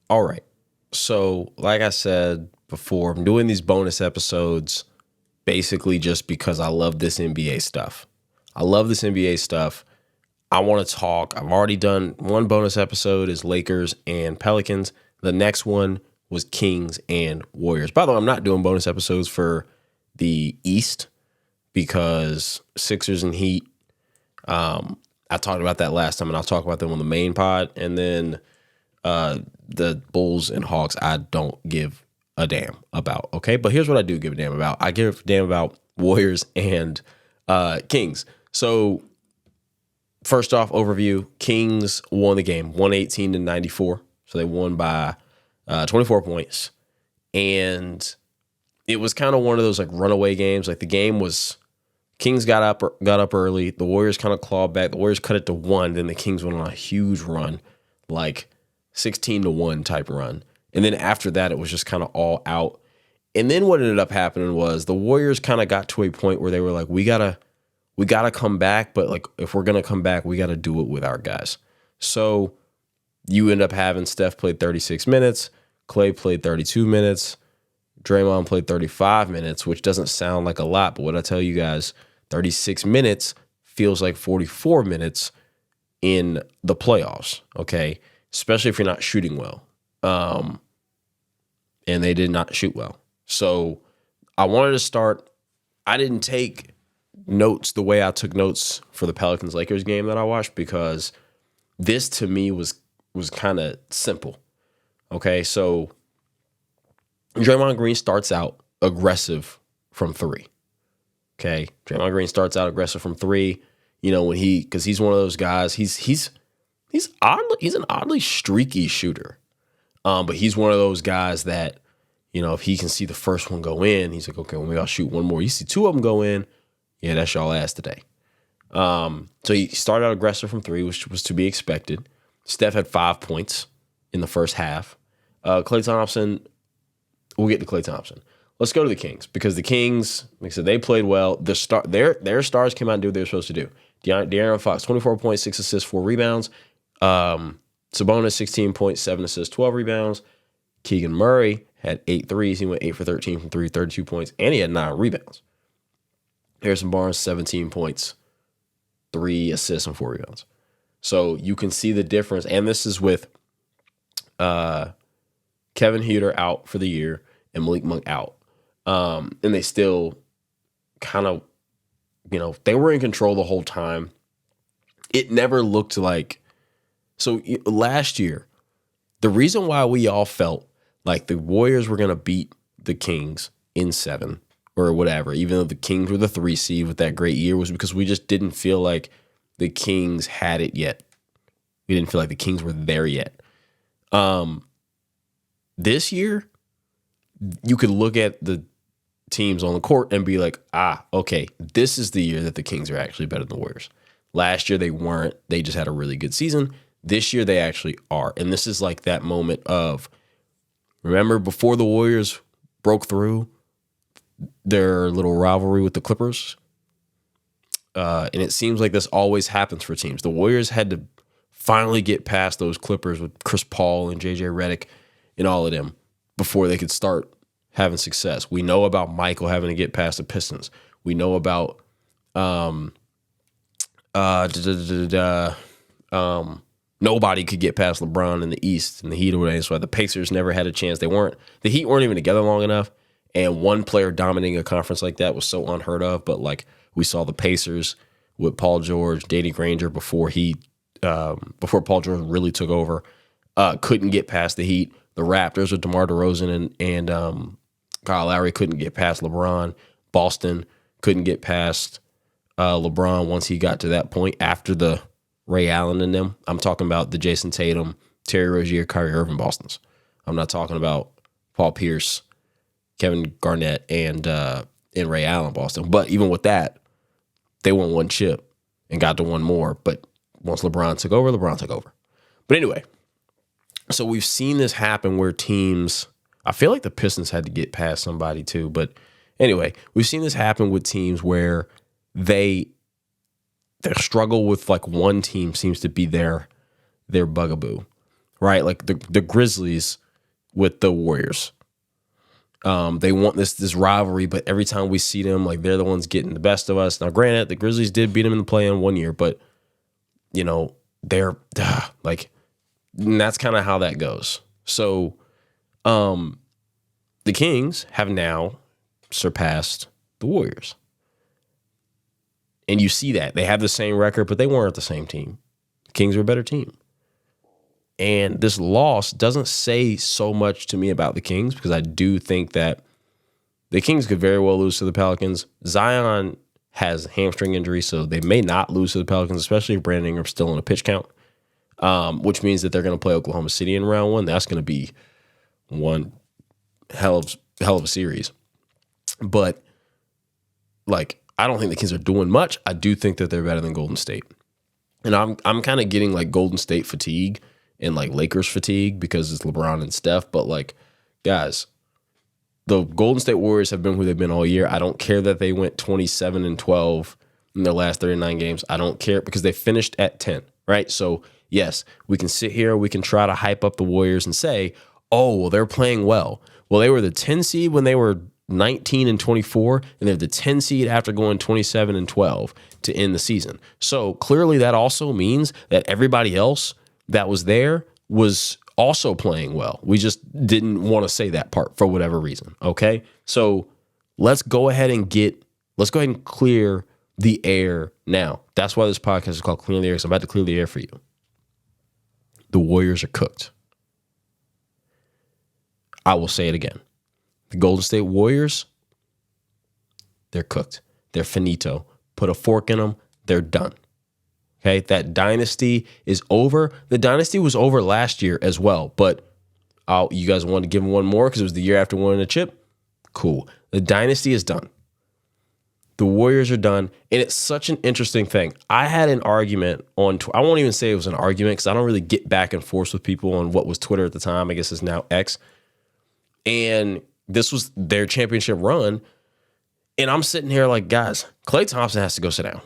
All right. So, like I said before, I'm doing these bonus episodes basically just because I love this NBA stuff. I love this NBA stuff. I want to talk. I've already done one bonus episode is Lakers and Pelicans. The next one was Kings and Warriors. By the way, I'm not doing bonus episodes for the East because Sixers and Heat. I talked about that last time, and I'll talk about them on the main pod. And then the Bulls and Hawks, I don't give a damn about. Okay, but here's what I do give a damn about. I give a damn about Warriors and Kings. So first off, overview: Kings won the game, 118-94. So they won by 24 points, and it was kind of one of those like runaway games. Like the game was, Kings got up early. The Warriors kind of clawed back. The Warriors cut it to 1. Then the Kings went on a huge run, like 16-1 type run. And then after that, it was just kind of all out. And then what ended up happening was the Warriors kind of got to a point where they were like, we gotta come back, but like if we're gonna come back, we gotta do it with our guys. So you end up having Steph played 36 minutes, Clay played 32 minutes, Draymond played 35 minutes, which doesn't sound like a lot, but what I tell you guys, 36 minutes feels like 44 minutes in the playoffs, okay? Especially if you're not shooting well. And they did not shoot well. So I wanted to start. I didn't take notes the way I took notes for the Pelicans-Lakers game that I watched because this to me was kind of simple. Okay, so Draymond Green starts out aggressive from 3. Okay, Draymond Green starts out aggressive from 3. You know, when because he's one of those guys. He's an oddly streaky shooter. But he's one of those guys that, you know, if he can see the first one go in, he's like, okay, well, maybe I'll shoot one more. You see 2 of them go in, yeah, that's y'all ass today. So he started out aggressive from 3, which was to be expected. Steph had 5 points in the first half. Klay Thompson, we'll get to Klay Thompson. Let's go to the Kings because the Kings, like I said, they played well. Their stars came out and did what they were supposed to do. De'Aaron Fox, 24 points, 6 assists, 4 rebounds. Sabonis, 16 points, 7 assists, 12 rebounds. Keegan Murray had 8 threes. He went 8 for 13 from 3, 32 points, and he had 9 rebounds. Harrison Barnes, 17 points, 3 assists, and 4 rebounds. So you can see the difference. And this is with Kevin Huerter out for the year and Malik Monk out. And they still kind of, you know, they were in control the whole time. It never looked like, so last year, the reason why we all felt like the Warriors were going to beat the Kings in 7 or whatever, even though the Kings were the 3 seed with that great year, was because we just didn't feel like the Kings had it yet. We didn't feel like the Kings were there yet. This year, you could look at the teams on the court and be like, okay, this is the year that the Kings are actually better than the Warriors. Last year, they weren't. They just had a really good season. This year, they actually are. And this is like that moment of, remember before the Warriors broke through their little rivalry with the Clippers? And it seems like this always happens for teams. The Warriors had to finally get past those Clippers with Chris Paul and JJ Redick and all of them before they could start having success. We know about Michael having to get past the Pistons. We know about nobody could get past LeBron in the East and the Heat or whatever. So the Pacers never had a chance. The Heat weren't even together long enough. And one player dominating a conference like that was so unheard of. But like we saw the Pacers with Paul George, Danny Granger before Paul George really took over, couldn't get past the Heat. The Raptors with DeMar DeRozan and Kyle Lowry couldn't get past LeBron. Boston couldn't get past LeBron once he got to that point after the Ray Allen and them. I'm talking about the Jason Tatum, Terry Rozier, Kyrie Irving Bostons. I'm not talking about Paul Pierce, Kevin Garnett, and Ray Allen Boston. But even with that, they won one chip and got to one more. But once LeBron took over, LeBron took over. But anyway, so we've seen this happen where teams, I feel like the Pistons had to get past somebody too. But anyway, we've seen this happen with teams where their struggle with like one team seems to be their bugaboo. right? Like the Grizzlies with the Warriors. They want this rivalry, but every time we see them, like they're the ones getting the best of us. Now, granted, the Grizzlies did beat them in the play-in one year, but they're like, and that's kind of how that goes. So, the Kings have now surpassed the Warriors, and you see that they have the same record, but they weren't the same team. The Kings are a better team. And this loss doesn't say so much to me about the Kings because I do think that the Kings could very well lose to the Pelicans. Zion has hamstring injury, so they may not lose to the Pelicans, especially if Brandon Ingram's still in a pitch count, which means that they're going to play Oklahoma City in round one. That's going to be one hell of a series. But, like, I don't think the Kings are doing much. I do think that they're better than Golden State. And I'm kind of getting, like, Golden State fatigue and like Lakers fatigue because it's LeBron and Steph. But like, guys, the Golden State Warriors have been who they've been all year. I don't care that they went 27-12 in their last 39 games. I don't care because they finished at 10, right? So yes, we can sit here, we can try to hype up the Warriors and say, oh, well, they're playing well. Well, they were the 10 seed when they were 19-24, and they're the 10 seed after going 27-12 to end the season. So clearly that also means that everybody else that was there was also playing well. We just didn't want to say that part for whatever reason. Okay. So let's go ahead and clear the air now. That's why this podcast is called Clearing the Air, because I'm about to clear the air for you. The Warriors are cooked. I will say it again. The Golden State Warriors, they're cooked. They're finito. Put a fork in them. They're done. Okay, that dynasty is over. The dynasty was over last year as well, but you guys wanted to give them one more because it was the year after winning a chip? Cool. The dynasty is done. The Warriors are done, and it's such an interesting thing. I had an argument on I won't even say it was an argument because I don't really get back and forth with people on what was Twitter at the time. I guess it's now X. And this was their championship run, and I'm sitting here like, guys, Klay Thompson has to go sit down.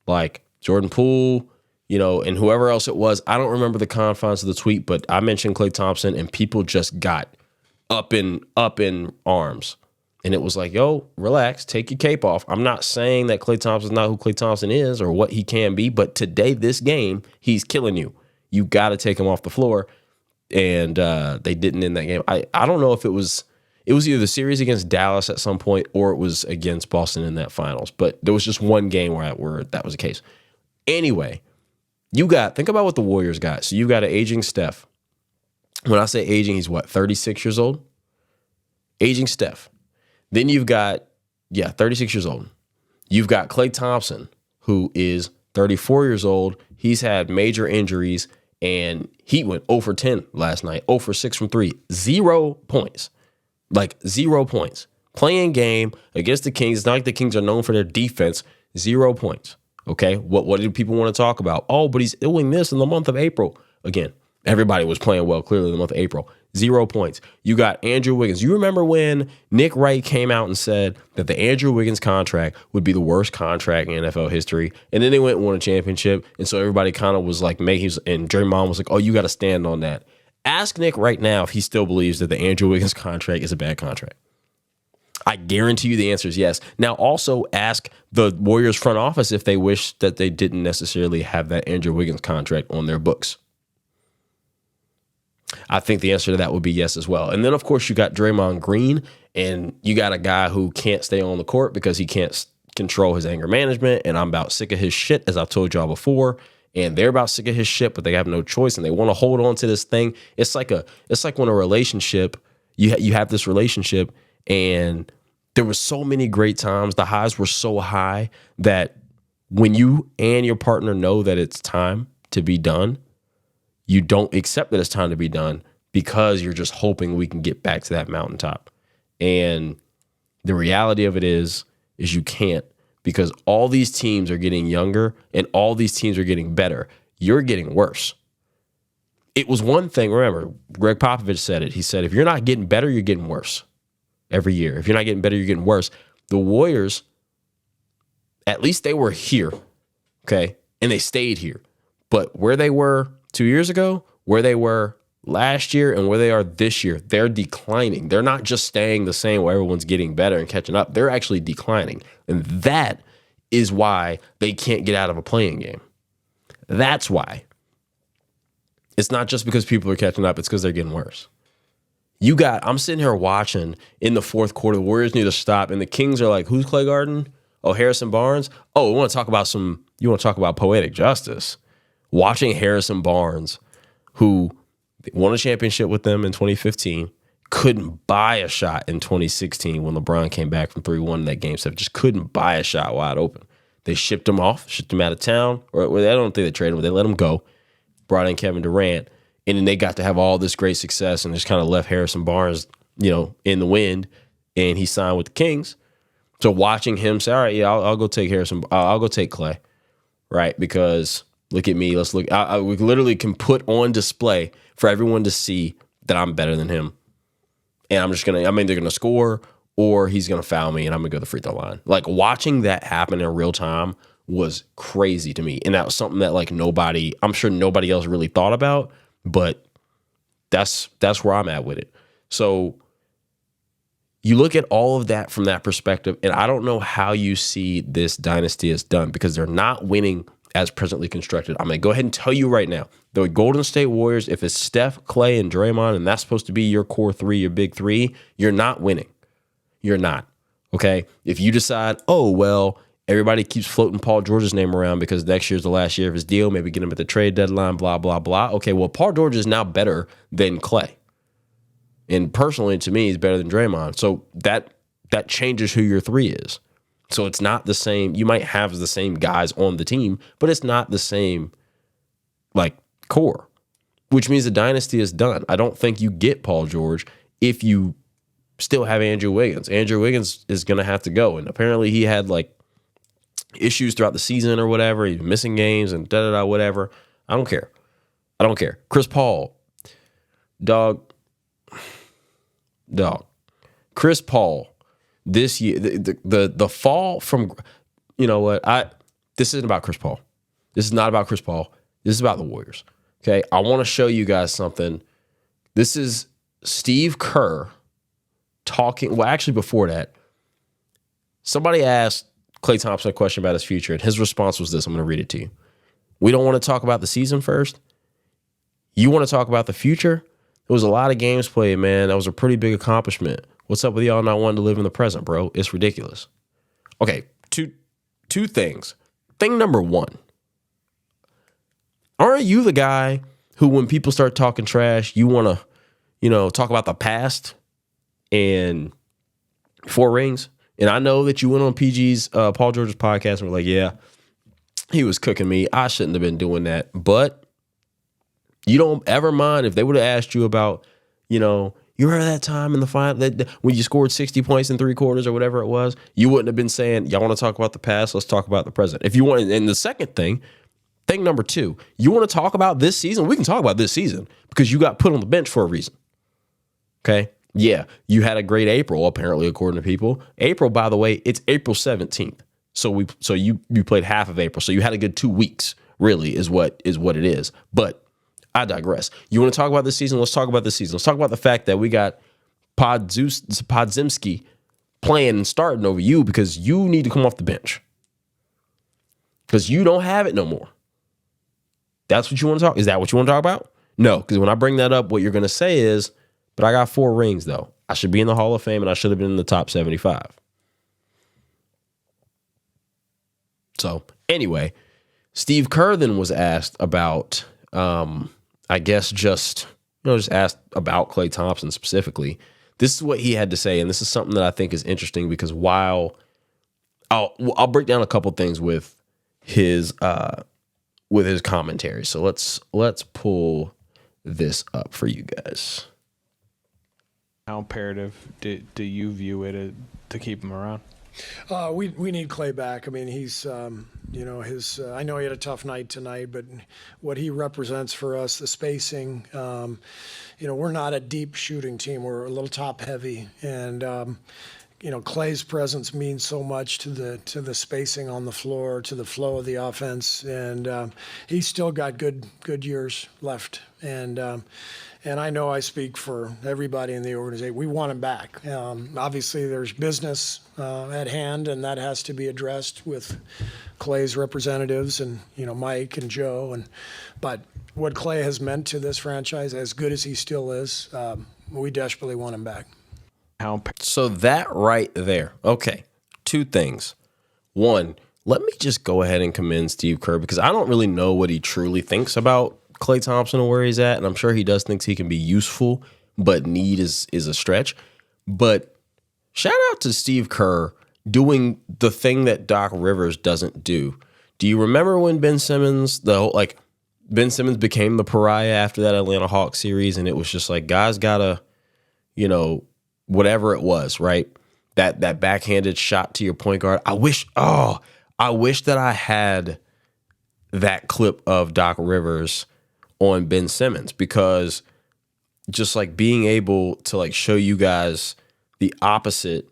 Like, Jordan Poole, and whoever else it was. I don't remember the confines of the tweet, but I mentioned Klay Thompson, and people just got up in arms. And it was like, yo, relax, take your cape off. I'm not saying that Klay Thompson's not who Klay Thompson is or what he can be, but today, this game, he's killing you. You got to take him off the floor. And they didn't in that game. I don't know if it was either the series against Dallas at some point or it was against Boston in that finals. But there was just one game where that was the case. Anyway, think about what the Warriors got. So you got an aging Steph. When I say aging, he's what, 36 years old? Aging Steph. Then you've got, 36 years old. You've got Klay Thompson, who is 34 years old. He's had major injuries, and he went 0 for 10 last night, 0 for 6 from 3. 0 points. Like 0 points. Playing game against the Kings. It's not like the Kings are known for their defense. 0 points. Okay, what do people want to talk about? Oh, but he's doing this in the month of April. Again, everybody was playing well clearly in the month of April. 0 points. You got Andrew Wiggins. You remember when Nick Wright came out and said that the Andrew Wiggins contract would be the worst contract in NFL history, and then they went and won a championship, and so everybody kind of was like, and Draymond was like, oh, you got to stand on that. Ask Nick right now if he still believes that the Andrew Wiggins contract is a bad contract. I guarantee you the answer is yes. Now, also ask the Warriors front office if they wish that they didn't necessarily have that Andrew Wiggins contract on their books. I think the answer to that would be yes as well. And then, of course, you got Draymond Green, and you got a guy who can't stay on the court because he can't control his anger management, and I'm about sick of his shit, as I've told y'all before. And they're about sick of his shit, but they have no choice, and they want to hold on to this thing. It's like when a relationship, you have this relationship, and there were so many great times. The highs were so high that when you and your partner know that it's time to be done, you don't accept that it's time to be done because you're just hoping we can get back to that mountaintop. And the reality of it is you can't, because all these teams are getting younger and all these teams are getting better. You're getting worse. It was one thing, remember, Greg Popovich said it. He said, if you're not getting better, you're getting worse every year. If you're not getting better, you're getting worse. The Warriors, at least they were here, okay? And they stayed here. But where they were 2 years ago, where they were last year and where they are this year, they're declining. They're not just staying the same where everyone's getting better and catching up. They're actually declining. And that is why they can't get out of a playing game. That's why. It's not just because people are catching up. It's because they're getting worse. I'm sitting here watching in the fourth quarter, the Warriors need to stop, and the Kings are like, who's Clay Garden? Oh, Harrison Barnes? Oh, you want to talk about poetic justice. Watching Harrison Barnes, who won a championship with them in 2015, couldn't buy a shot in 2016 when LeBron came back from 3-1 in that game 7, just couldn't buy a shot wide open. They shipped him off, shipped him out of town, or I don't think they traded him, they let him go, brought in Kevin Durant, and then they got to have all this great success and just kind of left Harrison Barnes, in the wind, and he signed with the Kings. So watching him say, all right, yeah, I'll go take I'll go take Clay, right? Because look at me, let's look. We literally can put on display for everyone to see that I'm better than him. And I'm either going to score or he's going to foul me and I'm going to go to the free throw line. Like watching that happen in real time was crazy to me. And that was something that I'm sure nobody else really thought about, but that's where I'm at with it. So you look at all of that from that perspective, and I don't know how you see this dynasty is done because they're not winning as presently constructed. I'm going to go ahead and tell you right now, the Golden State Warriors, if it's Steph, Clay, and Draymond, and that's supposed to be your core three, your big three, you're not winning. You're not, okay? If you decide, oh, well, everybody keeps floating Paul George's name around because next year's the last year of his deal, maybe get him at the trade deadline, blah, blah, blah. Okay, well, Paul George is now better than Clay. And personally, to me, he's better than Draymond. So that changes who your three is. So it's not the same. You might have the same guys on the team, but it's not the same, core, which means the dynasty is done. I don't think you get Paul George if you still have Andrew Wiggins. Andrew Wiggins is going to have to go. And apparently he had, issues throughout the season or whatever. He's missing games and da-da-da, whatever. I don't care. Chris Paul, dog. Chris Paul, this year, the fall from, this isn't about Chris Paul. This is not about Chris Paul. This is about the Warriors. Okay, I want to show you guys something. This is Steve Kerr talking. Well, actually, before that, somebody asked Klay Thompson a question about his future, and his response was this. I'm going to read it to you. We don't want to talk about the season first. You want to talk about the future? There was a lot of games played, man. That was a pretty big accomplishment. What's up with y'all not wanting to live in the present, bro? It's ridiculous. Okay, two things. Thing number one. Aren't you the guy who, when people start talking trash, you want to, talk about the past and 4 rings? And I know that you went on PG's, Paul George's podcast and were like, yeah, he was cooking me. I shouldn't have been doing that. But you don't ever mind if they would have asked you about, you remember that time in the final when you scored 60 points in 3 quarters or whatever it was? You wouldn't have been saying, y'all want to talk about the past? Let's talk about the present. If you want, and the second thing number 2, you want to talk about this season? We can talk about this season because you got put on the bench for a reason. Okay? Yeah, you had a great April, apparently, according to people. April, by the way, it's April 17th. So you played half of April. So you had a good 2 weeks, really, is what it is. But I digress. You want to talk about this season? Let's talk about this season. Let's talk about the fact that we got Podzimski playing and starting over you because you need to come off the bench. Because you don't have it no more. That's what you want to talk? Is that what you want to talk about? No, because when I bring that up, what you're going to say is, but I got 4 rings, though. I should be in the Hall of Fame, and I should have been in the top 75. So, anyway, Steve Kerr then was asked about, I guess just asked about Klay Thompson specifically. This is what he had to say, and this is something that I think is interesting because while I'll break down a couple things with his commentary. So let's pull this up for you guys. How imperative do you view it to keep him around? We need Clay back. I mean, he's I know he had a tough night tonight, but what he represents for us, the spacing, we're not a deep shooting team. We're a little top heavy, and Clay's presence means so much to the spacing on the floor, to the flow of the offense, and he's still got good years left, and and I know I speak for everybody in the organization, we want him back. Obviously, there's business at hand, and that has to be addressed with Clay's representatives and, Mike and Joe. But what Clay has meant to this franchise, as good as he still is, we desperately want him back. So that right there. Okay. Two things. One, let me just go ahead and commend Steve Kerr, because I don't really know what he truly thinks about Klay Thompson and where he's at. And I'm sure he does think he can be useful, but need is a stretch. But shout out to Steve Kerr doing the thing that Doc Rivers doesn't do. Do you remember when Ben Simmons became the pariah after that Atlanta Hawks series, and it was just like, guys gotta, whatever it was, right? That backhanded shot to your point guard. I wish that I had that clip of Doc Rivers on Ben Simmons, because just like being able to like show you guys the opposite,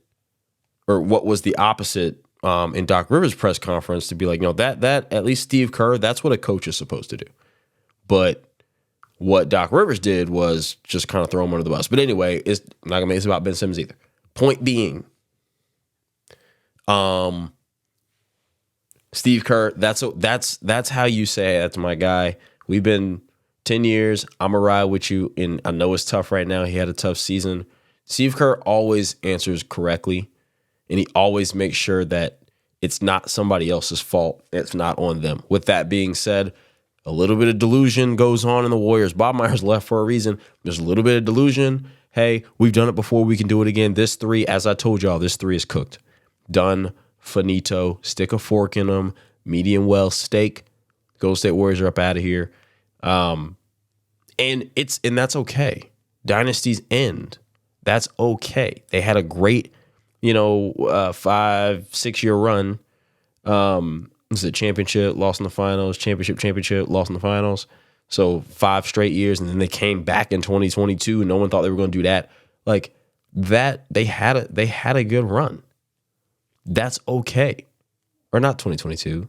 or what was the opposite in Doc Rivers' press conference, to be like, that at least Steve Kerr, that's what a coach is supposed to do. But what Doc Rivers did was just kind of throw him under the bus. But anyway, it's not gonna make this about Ben Simmons either. Point being, Steve Kerr, that's how you say that's my guy. We've been 10 years. I'm gonna ride with you, and I know it's tough right now. He had a tough season. Steve Kerr always answers correctly, and he always makes sure that it's not somebody else's fault. It's not on them. With that being said, a little bit of delusion goes on in the Warriors. Bob Myers left for a reason. There's a little bit of delusion. Hey, we've done it before. We can do it again. This three, as I told y'all, this three is cooked. Done. Finito. Stick a fork in them. Medium well steak. Golden State Warriors are up out of here. And that's okay. Dynasties end. That's okay. They had a great, 5-6 year run. This is a championship, lost in the finals, championship, lost in the finals. So 5 straight years, and then they came back in 2022, and no one thought they were going to do that. Like that, they had a good run. That's okay. Or not 2022.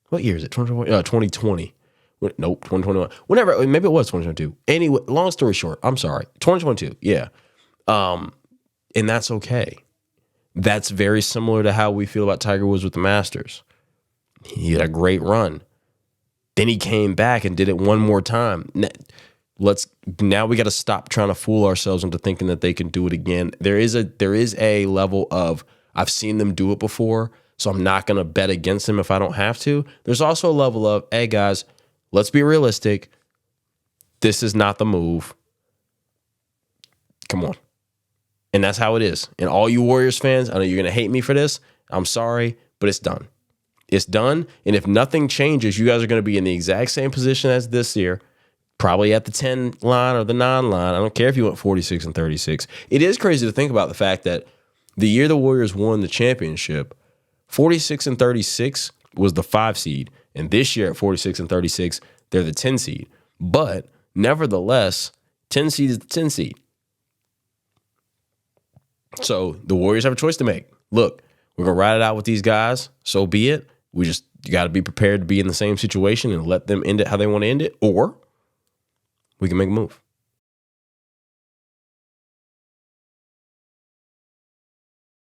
What year is it? 2020. Nope, 2021. Whenever, maybe it was 2022. Anyway, long story short, I'm sorry. 2022, yeah. And that's okay. That's very similar to how we feel about Tiger Woods with the Masters. He had a great run. Then he came back and did it one more time. Now we got to stop trying to fool ourselves into thinking that they can do it again. There is a level of, I've seen them do it before, so I'm not going to bet against them if I don't have to. There's also a level of, hey guys, let's be realistic. This is not the move. Come on. And that's how it is. And all you Warriors fans, I know you're going to hate me for this. I'm sorry, but it's done. It's done. And if nothing changes, you guys are going to be in the exact same position as this year, probably at the 10 line or the 9 line. I don't care if you went 46 and 36. It is crazy to think about the fact that the year the Warriors won the championship, 46 and 36 was the 5 seed. And this year at 46 and 36, they're the 10 seed. But nevertheless, 10 seed is the 10 seed. So the Warriors have a choice to make. Look, we're going to ride it out with these guys. So be it. You got to be prepared to be in the same situation and let them end it how they want to end it. Or we can make a move.